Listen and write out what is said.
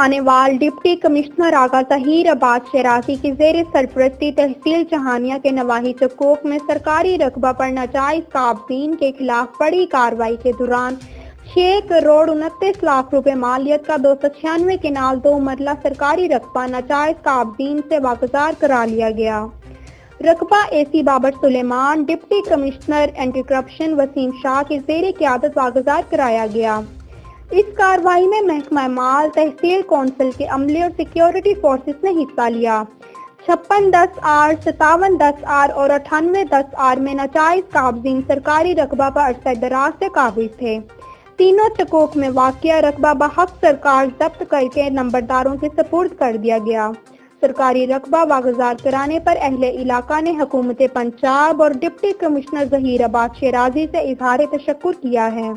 تھانے وال deputy commissioner آغا ظہیر عباس شیرازی کی زیر سرپرستی تحصیل جہانیہ کے نواحی چکوک میں سرکاری رقبہ پر ناجائز قابضین کے خلاف بڑی کارروائی کے دوران 6 کروڑ 29 لاکھ روپے مالیت کا 296 کنال 2 مرلہ سرکاری رقبہ ناجائز قابضین سے واگزار کرا لیا گیا۔ رقبہ AC Babar Sulaiman, deputy commissioner anti corruption Waseem Shah کی زیر قیادت واگزار کرایا گیا۔ اس کارروائی میں محکمہ مال، تحصیل کونسل کے عملے اور سیکیورٹی فورسز نے حصہ لیا۔ 5610R، 5710R اور 9810R میں ناجائز قابضین سرکاری رقبہ پر عرصہ دراز سے قابض تھے۔ تینوں چکوک میں واقع رقبہ بحق سرکار ضبط کر کے نمبرداروں کے سپرد کر دیا گیا۔ سرکاری رقبہ واگزار کرانے پر اہل علاقہ نے حکومت پنجاب اور ڈپٹی کمشنر ظہیر عباس شیرازی سے اظہار تشکر کیا ہے۔